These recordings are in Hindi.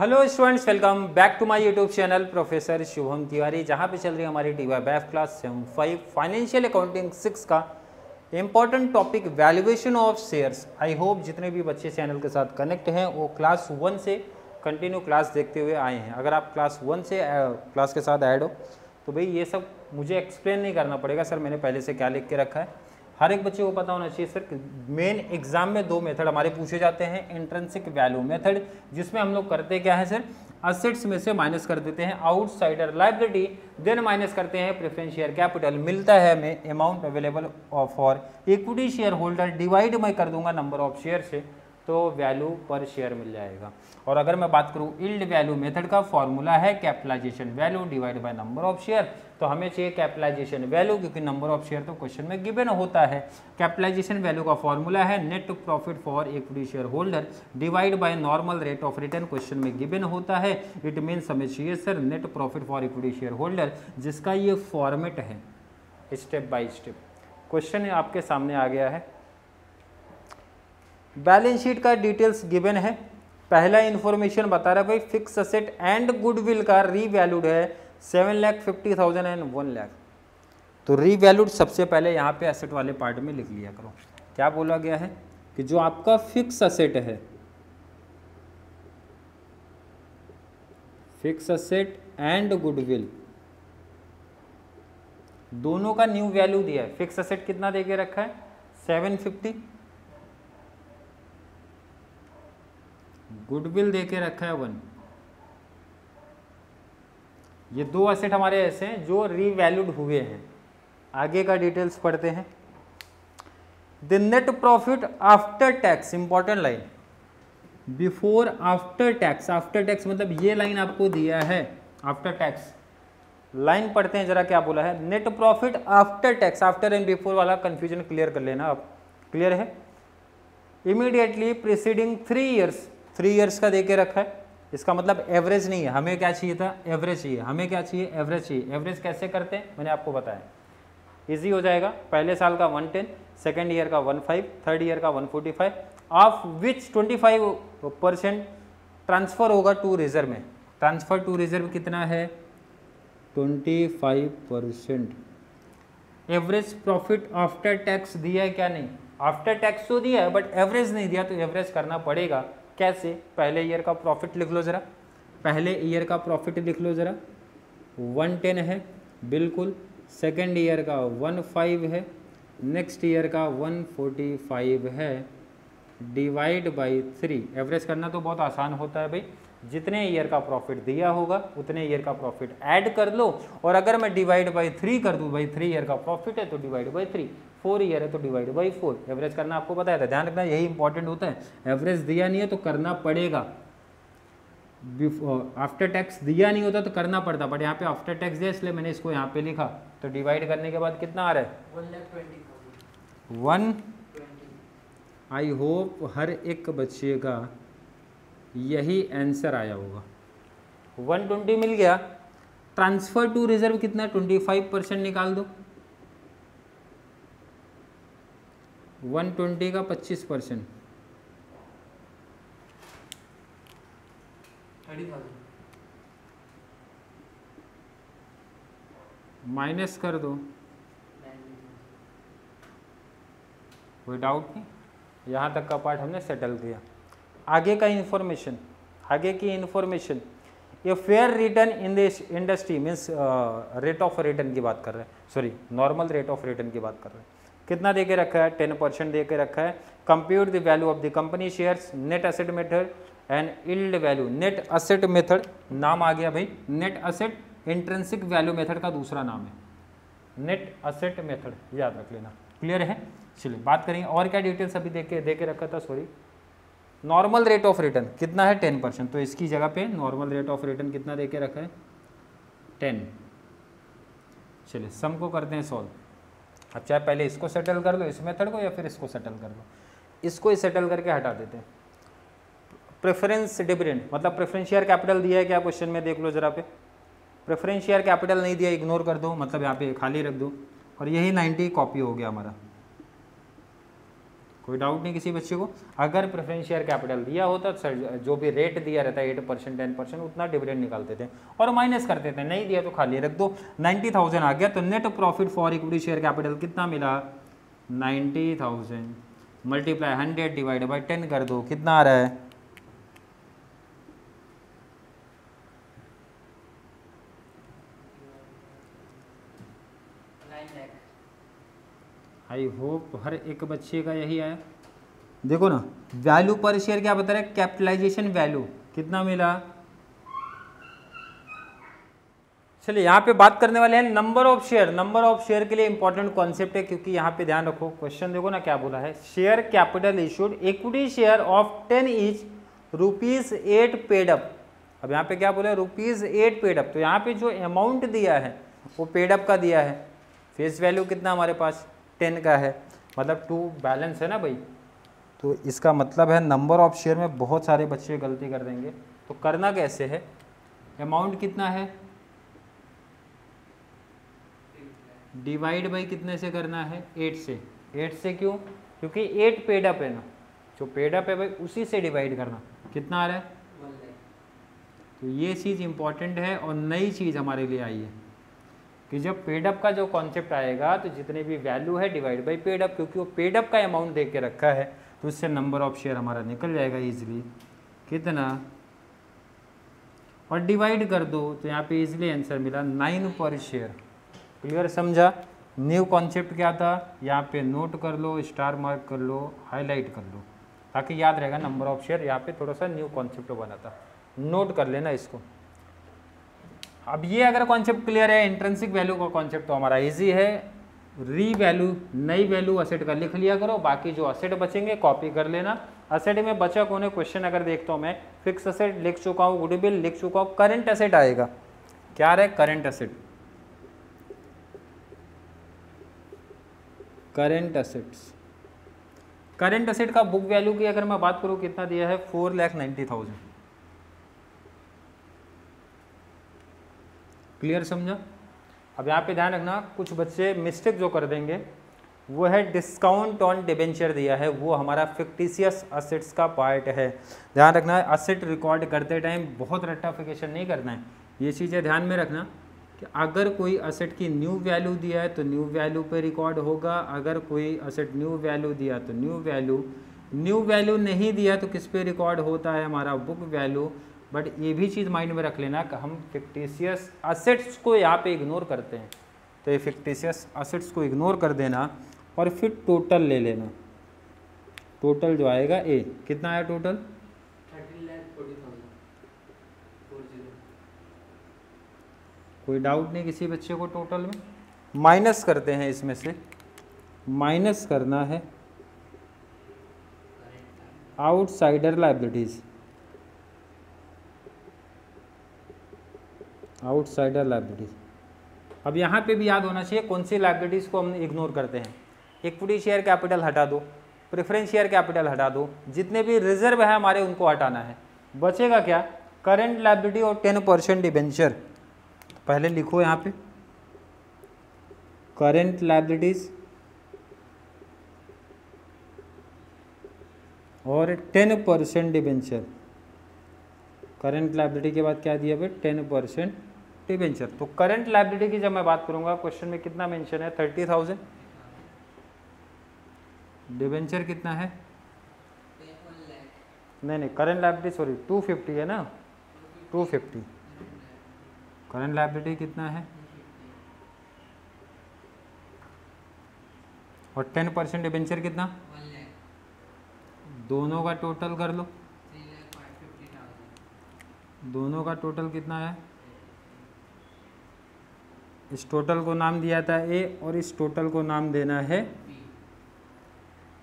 Hello students, welcome back to my YouTube channel professor Shubham Tiwari, जहां पे चल रही है हमारी DYBF क्लास 75 फाइनेंशियल अकाउंटिंग 6 का important topic valuation of shares. I hope जितने भी बच्चे चैनल के साथ कनेक्ट हैं वो क्लास 1 से कंटिन्यू क्लास देखते हुए आए हैं। अगर आप क्लास 1 से क्लास के साथ ऐड हो तो भाई ये सब मुझे एक्सप्लेन नहीं करना पड़ेगा सर मैंने पहले से क्या लिख के रखा है। हर एक बच्चे को पता होना चाहिए सर मेन एग्जाम में दो मेथड हमारे पूछे जाते हैं। इंट्रिंसिक वैल्यू मेथड, जिसमें हम लोग करते क्या है सर, असेट्स में से माइनस कर देते हैं आउटसाइडर लायबिलिटी, देन माइनस करते हैं प्रेफरेंस शेयर कैपिटल, मिलता है हमें amount available for equity shareholder, divide मैं कर दूंगा नंबर ऑफ शेयर से तो वैल्यू पर शेयर मिल जाएगा। और अगर मैं बात करूं यील्ड वैल्यू मेथड का, फॉर्मूला है capitalisation value divide by number of share, तो हमें चाहिए कैपिटलाइजेशन वैल्यू क्योंकि नंबर ऑफ शेयर तो क्वेश्चन में गिवन होता है। कैपिटलाइजेशन वैल्यू का फॉर्मूला है net profit for equity shareholder divide by normal rate of return, question में गिवन होता है। इट मीन्स हमें चाहिए sir net profit for equity shareholder, जिसका ये फॉर्मेट है स्टेप बाय स्टेप। क्वेश्चन आपके सामने आ गया है। बैलेंस शीट का डिटेल्स गिवन है। पहला इंफॉर्मेशन बता रहा है भाई फिक्स असेट एंड गुडविल का रीवैल्यूड है 7,50,000 एंड 1 लाख। तो रीवैल्यूड सबसे पहले यहाँ पे असेट वाले पार्ट में लिख लिया करो। क्या बोला गया है कि जो आपका फिक्स असेट है, फिक्स असेट एंड गुडविल दोनों का न्यू वैल्यू दिया है। फिक्स असेट कितना देके रखा है 750, गुडविल देके रखा है 1। ये दो असेट हमारे ऐसे हैं जो रीवैल्यूड हुए हैं। आगे का डिटेल्स पढ़ते हैं। The net profit after tax, important line, before after tax. After tax मतलब ये लाइन आपको दिया है आफ्टर टैक्स। लाइन पढ़ते हैं जरा, क्या बोला है, net profit after tax. After and before वाला कंफ्यूजन क्लियर कर लेना आप। क्लियर है। इमीडिएटली प्रीसीडिंग 3 ईयर्स, 3 ईयर्स का देके रखा है। इसका मतलब एवरेज नहीं है, हमें क्या चाहिए था, एवरेज चाहिए। हमें क्या चाहिए, एवरेज चाहिए। एवरेज कैसे करते हैं मैंने आपको बताया, इजी हो जाएगा। पहले साल का 110, सेकेंड ईयर का 15, थर्ड ईयर का 145, ऑफ विच 25% ट्रांसफर होगा टू रिजर्व में। ट्रांसफर टू रिजर्व कितना है 25%। एवरेज प्रॉफिट आफ्टर टैक्स दिया है क्या, नहीं, आफ्टर टैक्स तो दिया है बट एवरेज नहीं दिया, तो एवरेज करना पड़ेगा। कैसे, पहले ईयर का प्रॉफिट लिख लो जरा, पहले ईयर का प्रॉफिट लिख लो जरा, 110 है बिल्कुल, सेकेंड ईयर का 15 है, नेक्स्ट ईयर का 145 है, डिवाइड बाई 3। एवरेज करना तो बहुत आसान होता है भाई, जितने ईयर का प्रॉफिट दिया होगा उतने ईयर का प्रॉफिट ऐड कर लो, और अगर मैं डिवाइड बाई 3 कर दूं, भाई 3 ईयर का प्रॉफिट है तो डिवाइड बाई 3, 4 ईयर है तो डिवाइड बाई 4। एवरेज करना आपको बताया था, ध्यान रखना यही इंपॉर्टेंट होता है। एवरेज दिया नहीं है तो करना पड़ेगा, आफ्टर टैक्स दिया नहीं होता तो करना पड़ता, बट यहाँ पे आफ्टर टैक्स दिया इसलिए मैंने इसको यहाँ पे लिखा। तो डिवाइड करने के बाद कितना आ रहा है 120। आई होप हर एक बच्चे का यही आंसर आया होगा। 120 मिल गया। ट्रांसफर टू रिजर्व कितना, 25% निकाल दो, 120 का 25%, 30,000 माइनस कर दो। कोई डाउट नहीं, यहाँ तक का पार्ट हमने सेटल किया। आगे का इंफॉर्मेशन, आगे की इंफॉर्मेशन, ये fair return in this industry means rate of return की बात कर रहे हैं, sorry normal rate of return की बात कर रहे हैं। कितना देके रखा है 10% देके रखा है। Compute the value of the company shares, net asset method and yield value. Net asset method नाम आ गया भाई, net asset intrinsic value method का दूसरा नाम है नेट असेट मेथड, याद रख लेना। क्लियर है। चलिए बात करेंगे और क्या डिटेल्स अभी देके रखा था, sorry normal rate of return कितना है 10%, तो इसकी जगह पे नॉर्मल रेट ऑफ रिटर्न कितना देके रखा है 10। चलिए सम को करते हैं सॉल्व। अब चाहे पहले इसको सेटल कर लो इस मेथड को, या फिर इसको सेटल कर लो, इसको ही सेटल करके हटा देते हैं। प्रेफरेंस डिविडेंड मतलब प्रेफरेंस शेयर कैपिटल दिया है क्या क्वेश्चन में, देख लो जरा पे। प्रेफरेंस शेयर कैपिटल नहीं दिया, इग्नोर कर दो, मतलब यहाँ पे खाली रख दो, और यही 90 कॉपी हो गया हमारा। कोई डाउट नहीं किसी बच्चे को। अगर प्रेफरेंस शेयर कैपिटल दिया होता तो जो भी रेट दिया रहता है 8% 10% उतना डिविडेंड निकालते थे और माइनस करते थे, नहीं दिया तो खाली रख दो। 90,000 आ गया तो net profit for equity share capital कितना मिला 90,000 मल्टीप्लाई 100 डिवाइड बाई 10 कर दो, कितना आ रहा है 9 लाख। आई होप हर एक बच्चे का यही आया। देखो ना वैल्यू पर शेयर क्या बता रहा है, कैपिटलाइजेशन वैल्यू कितना मिला। चलिए यहाँ पे बात करने वाले हैं number of share. Number of share के लिए इंपॉर्टेंट कॉन्सेप्ट है, क्योंकि यहाँ पे ध्यान रखो क्वेश्चन देखो ना क्या बोला है, share capital issued equity share of 10 each ₹8 paid up. अब यहाँ पे क्या बोला है ₹8 पेड अप, तो यहाँ पे जो अमाउंट दिया है वो पेड अप का दिया है। फेस वैल्यू कितना हमारे पास 10 का है, मतलब 2 बैलेंस है ना भाई, तो इसका मतलब है नंबर ऑफ शेयर में बहुत सारे बच्चे गलती कर देंगे। तो करना कैसे है, अमाउंट कितना है डिवाइड बाई कितने से करना है 8 से। 8 से क्यों, क्योंकि 8 पेड अप है ना, जो पेड अप है भाई उसी से डिवाइड करना, कितना आ रहा है 1 लाख। तो ये चीज़ इंपॉर्टेंट है और नई चीज़ हमारे लिए आई है कि जब पेड अप का जो कॉन्सेप्ट आएगा तो जितने भी वैल्यू है डिवाइड बाई पेड अप, क्योंकि वो पेड अप का अमाउंट दे के रखा है तो उससे नंबर ऑफ शेयर हमारा निकल जाएगा इजीली, कितना और डिवाइड कर दो तो यहाँ पे इजीली आंसर मिला 9 पर शेयर। क्लियर समझा। न्यू कॉन्सेप्ट क्या था, यहाँ पे नोट कर लो, स्टार मार्क कर लो, हाईलाइट कर लो, ताकि याद रहेगा नंबर ऑफ शेयर। यहाँ पे थोड़ा सा न्यू कॉन्सेप्ट बना था, नोट कर लेना इसको। अब ये अगर कॉन्सेप्ट क्लियर है, इंट्रिंसिक वैल्यू का कॉन्सेप्ट तो हमारा इजी है। री वैल्यू नई वैल्यू असेट का लिख लिया करो, बाकी जो असेट बचेंगे कॉपी कर लेना। असेट में बचा कौन है क्वेश्चन अगर देखता हूँ मैं, फिक्स असेट लिख चुका हूँ, गुडविल लिख चुका हूँ, करंट असेट आएगा। क्या रहा है current asset, current assets. Current asset का बुक वैल्यू की अगर मैं बात करूँ कितना दिया है 4,90,000। क्लियर समझा। अब यहाँ पे ध्यान रखना कुछ बच्चे मिस्टेक जो कर देंगे वो है डिस्काउंट ऑन डिबेंचर दिया है, वो हमारा फिक्टिशियस असेट्स का पार्ट है। ध्यान रखना है असेट रिकॉर्ड करते टाइम बहुत रट्टाफिकेशन नहीं करना है, ये चीज़ें ध्यान में रखना कि अगर कोई असेट की न्यू वैल्यू दिया है तो न्यू वैल्यू पे रिकॉर्ड होगा, अगर कोई असेट न्यू वैल्यू दिया तो न्यू वैल्यू नहीं दिया तो किस पे रिकॉर्ड होता है हमारा बुक वैल्यू। बट ये भी चीज़ माइंड में रख लेना कि हम फिक्टिशियस असेट्स को यहाँ पे इग्नोर करते हैं, तो ये फिक्टिशियस असेट्स को इग्नोर कर देना और फिर टोटल ले लेना। टोटल जो आएगा ए कितना आया टोटल 13,40,000। कोई डाउट नहीं किसी बच्चे को। टोटल में माइनस करते हैं, इसमें से माइनस करना है आउटसाइडर लायबिलिटीज, आउटसाइडर लायबिलिटीज। अब यहाँ पे भी याद होना चाहिए कौन सी लायबिलिटीज को हम इग्नोर करते हैं। इक्विटी शेयर कैपिटल हटा दो, प्रेफरेंस शेयर कैपिटल हटा दो, जितने भी रिजर्व है हमारे उनको हटाना है। बचेगा क्या करंट लायबिलिटी और 10% डिबेंचर। पहले लिखो यहाँ पे करंट लायबिलिटीज और 10% डिबेंचर। करंट लायबिलिटी के बाद क्या दिया भाई 10% डिबेंचर। तो करंट लायबिलिटी की जब मैं बात करूंगा क्वेश्चन में कितना मेंशन है 30,000, डिबेंचर कितना है नहीं करंट लायबिलिटी सॉरी 250 है ना 250। करंट लायबिलिटी कितना है और 10% डिबेंचर कितना, दोनों का टोटल कर लो, दोनों का टोटल कितना है। इस टोटल को नाम दिया था ए और इस टोटल को नाम देना है।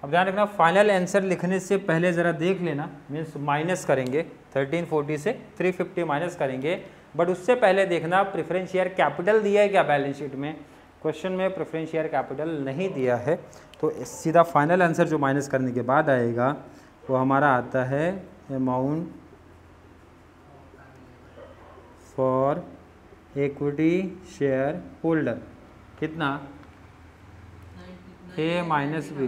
अब ध्यान रखना फाइनल आंसर लिखने से पहले ज़रा देख लेना, मीन्स माइनस करेंगे 1340 से 350 माइनस करेंगे, बट उससे पहले देखना प्रेफरेंस शेयर कैपिटल दिया है क्या बैलेंस शीट में। क्वेश्चन में प्रेफरेंस शेयर कैपिटल नहीं दिया है, तो सीधा फाइनल आंसर जो माइनस करने के बाद आएगा वो हमारा आता है amount for equity share holder, कितना ए माइनस बी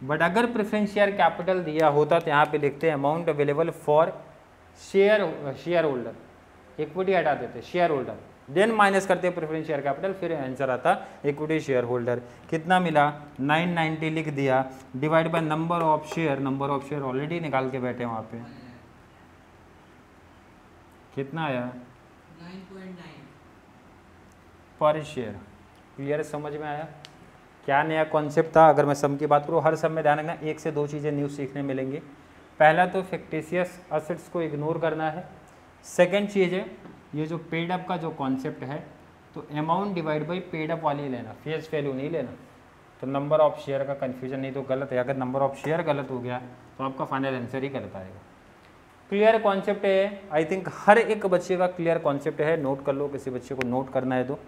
बट अगर प्रेफरेंस शेयर कैपिटल दिया होता तो यहाँ पे लिखते हैं amount available for share holder, equity हटा देते शेयर होल्डर, देन माइनस करते प्रेफरेंस शेयर कैपिटल, फिर आंसर आता इक्विटी शेयर होल्डर। कितना मिला 990 लिख दिया, divide by number of share already निकाल के बैठे वहाँ पे, कितना आया 9.9 पर शेयर। क्लियर समझ में आया क्या नया कॉन्सेप्ट था? अगर मैं सम की बात करूँ, हर सम में ध्यान रखना एक से दो चीज़ें न्यू सीखने मिलेंगी। पहला तो फिक्टिशियस असेट्स को इग्नोर करना है। सेकंड चीज़ है ये जो पेड अप का जो कॉन्सेप्ट है, तो amount divide by paid up वाली लेना, फेस वैल्यू नहीं लेना। तो नंबर ऑफ शेयर का कन्फ्यूजन नहीं तो गलत है, अगर नंबर ऑफ शेयर गलत हो गया तो आपका फाइनल आंसर ही गलत आएगा। क्लियर कॉन्सेप्ट है, आई थिंक हर एक बच्चे का क्लियर कॉन्सेप्ट है, नोट कर लो, किसी बच्चे को नोट करना है तो।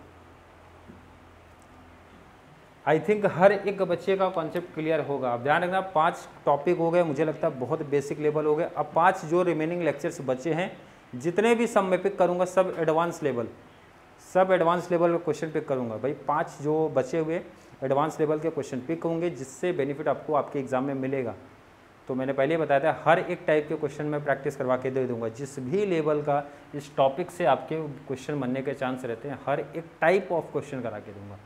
आई थिंक हर एक बच्चे का कॉन्सेप्ट क्लियर होगा। अब ध्यान रखना 5 टॉपिक हो गए, मुझे लगता है बहुत बेसिक लेवल हो गए। अब 5 जो रिमेनिंग लेक्चर्स बचे हैं, जितने भी सम में पिक करूंगा सब एडवांस लेवल का क्वेश्चन पिक करूंगा भाई। 5 जो बचे हुए एडवांस लेवल के क्वेश्चन पिक होंगे, जिससे बेनिफिट आपको आपके एग्जाम में मिलेगा। तो मैंने पहले बताया था हर एक टाइप के क्वेश्चन में प्रैक्टिस करवा के दे दूंगा। जिस भी लेवल का इस टॉपिक से आपके क्वेश्चन बनने के चांस रहते हैं, हर एक टाइप ऑफ क्वेश्चन करा के दूंगा।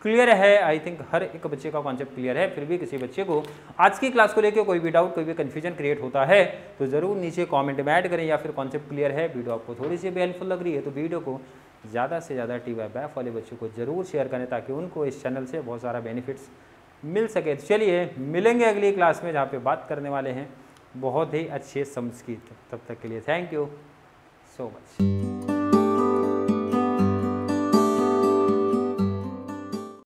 क्लियर है? आई थिंक हर एक बच्चे का कॉन्सेप्ट क्लियर है। फिर भी किसी बच्चे को आज की क्लास को लेकर कोई भी डाउट, कोई भी कन्फ्यूजन क्रिएट होता है तो ज़रूर नीचे कमेंट में ऐड करें, या फिर कॉन्सेप्ट क्लियर है, वीडियो आपको थोड़ी सी भी हेल्पफुल लग रही है तो वीडियो को ज़्यादा से ज़्यादा TYBAF वाले बच्चों को ज़रूर शेयर करें, ताकि उनको इस चैनल से बहुत सारा बेनिफिट्स मिल सके। तो चलिए मिलेंगे अगली क्लास में, जहाँ पे बात करने वाले हैं बहुत ही अच्छे सम्स की। तब तक के लिए थैंक यू सो मच।